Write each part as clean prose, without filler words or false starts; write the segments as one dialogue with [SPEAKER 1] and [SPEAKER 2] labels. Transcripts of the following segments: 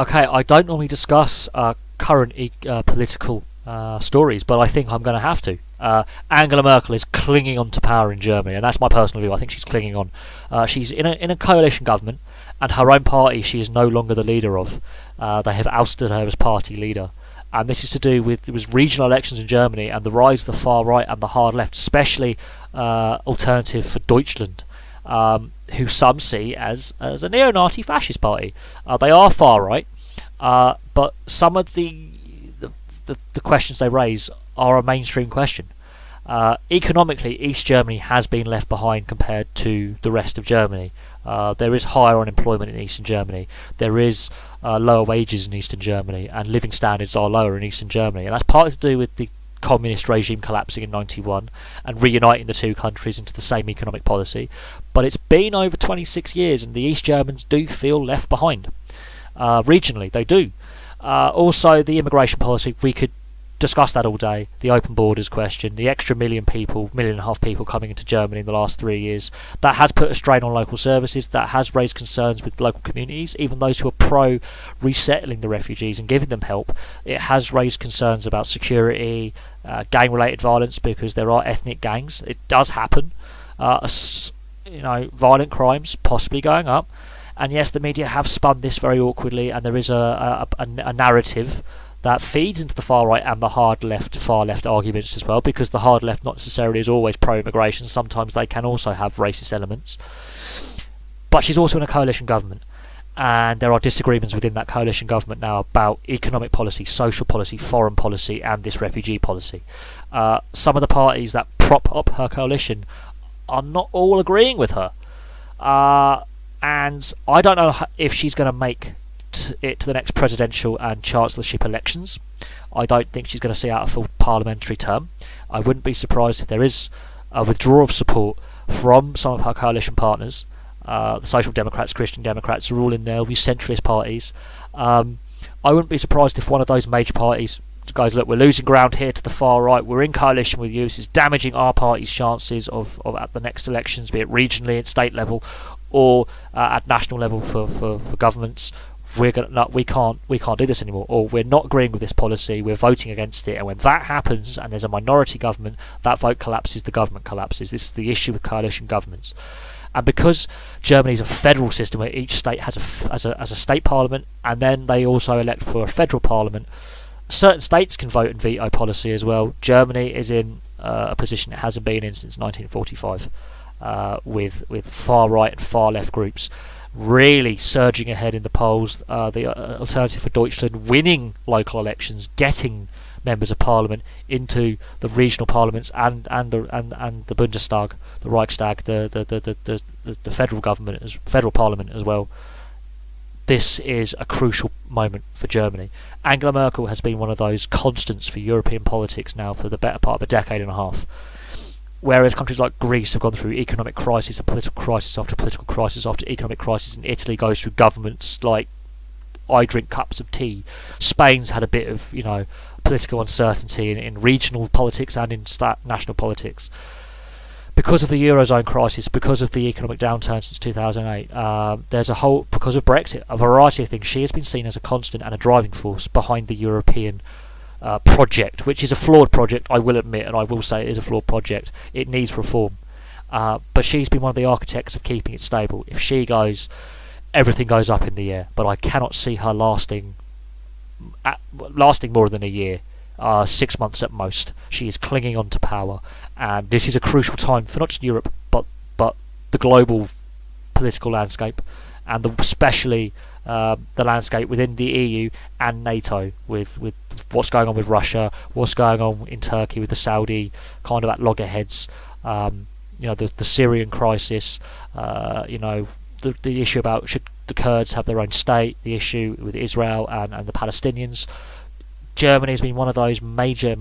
[SPEAKER 1] Okay, I don't normally discuss current political stories, but I think I'm going to have to. Angela Merkel is clinging on to power in Germany, and that's my personal view. I think she's clinging on. She's in a coalition government, and her own party she is no longer the leader of. They have ousted her as party leader. And this is to do with it was regional elections in Germany and the rise of the far right and the hard left, especially Alternative for Deutschland, who some see as a neo-Nazi fascist party. They are far right, but some of the questions they raise are a mainstream question. Economically, East Germany has been left behind compared to the rest of Germany. There is higher unemployment in Eastern Germany. There is lower wages in Eastern Germany, and living standards are lower in Eastern Germany. And that's partly to do with the communist regime collapsing in '91 and reuniting the two countries into the same economic policy. But it's been over 26 years, and the East Germans do feel left behind. Regionally, they do. Also, the immigration policy, we could discuss that all day. The open borders question, the extra million and a half people coming into Germany in the last 3 years, that has put a strain on local services, that has raised concerns with local communities, even those who are pro resettling the refugees and giving them help. It has raised concerns about security, gang related violence, because there are ethnic gangs. It does happen. Violent crimes possibly going up. And yes, the media have spun this very awkwardly, and there is a narrative that feeds into the far right and the far left arguments as well, because the hard left not necessarily is always pro-immigration. Sometimes they can also have racist elements. But she's also in a coalition government, and there are disagreements within that coalition government now about economic policy, social policy, foreign policy, and this refugee policy. Some of the parties that prop up her coalition are not all agreeing with her. And I don't know if she's going to make it to the next presidential and chancellorship elections. I don't think she's going to see out a full parliamentary term. I wouldn't be surprised if there is a withdrawal of support from some of her coalition partners. The Social Democrats, Christian Democrats are all in there. There'll be centralist parties. I wouldn't be surprised if one of those major parties goes, look, we're losing ground here to the far right, we're in coalition with you, this is damaging our party's chances of at the next elections, be it regionally at state level or at national level for governments. We can't do this anymore, or we're not agreeing with this policy, we're voting against it. And when that happens and there's a minority government, that vote collapses, the government collapses. This is the issue with coalition governments. And because Germany is a federal system where each state has a state parliament, and then they also elect for a federal parliament, certain states can vote and veto policy as well. Germany is in a position it hasn't been in since 1945, with far right and far left groups really surging ahead in the polls. The Alternative for Deutschland winning local elections, getting members of parliament into the regional parliaments and the Bundestag, the Reichstag, the federal government, federal parliament as well. This is a crucial moment for Germany. Angela Merkel has been one of those constants for European politics now for the better part of a decade and a half. Whereas countries like Greece have gone through economic crisis and political crisis after political crisis after economic crisis, and Italy goes through governments like I drink cups of tea. Spain's had a bit of political uncertainty in regional politics and in national politics. Because of the Eurozone crisis, because of the economic downturn since 2008, because of Brexit, a variety of things, she has been seen as a constant and a driving force behind the European project, which is a flawed project, I will admit, and I will say it is a flawed project. It needs reform. But she's been one of the architects of keeping it stable. If she goes, everything goes up in the air. But I cannot see her lasting more than a year, 6 months at most. She is clinging on to power, and this is a crucial time for not just Europe, but the global political landscape, and especially the landscape within the EU and NATO, with what's going on with Russia, what's going on in Turkey with the Saudi kind of at loggerheads, the Syrian crisis, the issue about should the Kurds have their own state, the issue with Israel and the Palestinians. Germany has been one of those major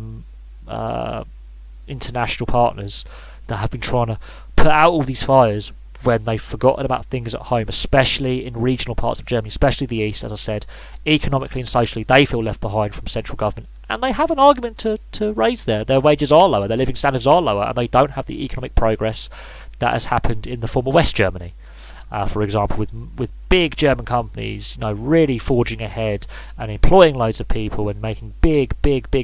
[SPEAKER 1] international partners that have been trying to put out all these fires when they've forgotten about things at home, especially in regional parts of Germany, especially the east. As I said, economically and socially they feel left behind from central government, and they have an argument to raise there. Their wages are lower, their living standards are lower, and they don't have the economic progress that has happened in the former West Germany, for example, with big German companies, really forging ahead and employing loads of people and making big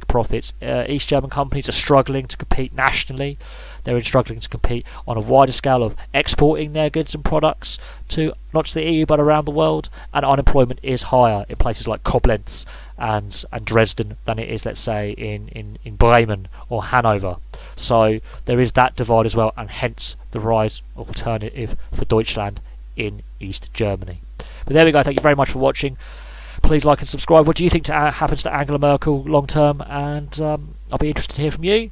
[SPEAKER 1] profits. East German companies are struggling to compete nationally. They're struggling to compete on a wider scale of exporting their goods and products to not just the EU but around the world, and unemployment is higher in places like Koblenz and Dresden than it is, let's say, in Bremen or Hanover. So there is that divide as well, and hence the rise of alternative for Deutschland in East Germany. But there we go. Thank you very much for watching. Please like and subscribe. What do you think happens to Angela Merkel long term? And I'll be interested to hear from you.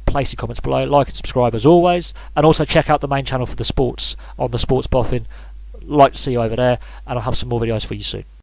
[SPEAKER 1] Place your comments below. Like and subscribe as always, and also check out the main channel for the sports on the Sports Boffin. Like to see you over there, and I'll have some more videos for you soon.